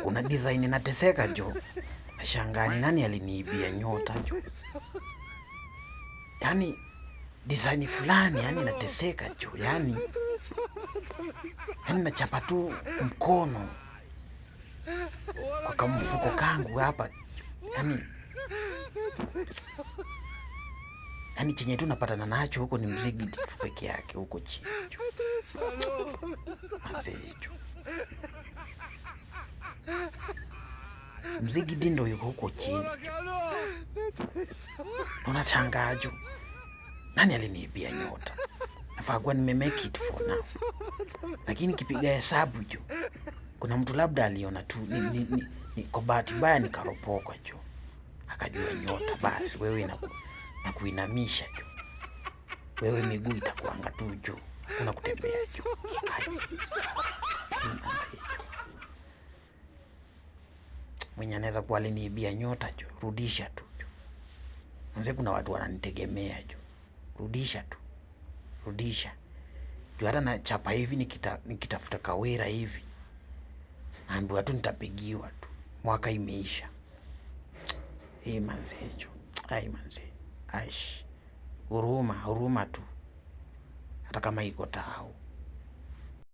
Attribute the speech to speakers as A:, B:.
A: Kuna design nateseka jo. Nashangani nani aliniibia nyota jo. Yaani design fulani yani nateseka jo. Yaani nachapa tu mkono kwa kamfuko kangu hapa. Yaani chenye tu napatana nacho huko ni mzigidi tu peke yake huko chini jo. Mazejo. Mzigidi ndo yuko huko chini. Unashangaa jo. Nani aliniibia nyota? Nafaa kuwa nimemake it for now. Lakini kipiga hesabu jo. Kuna mtu labda aliona tu ni kwa bahati mbaya nikaropokwa jo. Akajua nyota basi wewe na kuinamisha jo. Wewe miguu itakuanga tu jo. Hakuna kutembea jo. Mwenye anaweza kuwa aliniibia nyota jo. Rudisha tu jo. Mzee kuna watu wananitegemea jo. Rudisha tu. Rudisha. Juu hata na chapa hivi nikitafuta kawera hivi. Naambiwa tu nitapigiwa tu. Mwaka imeisha. Manze jo. Manze. Aish. Huruma tu. Hata kama iko tao.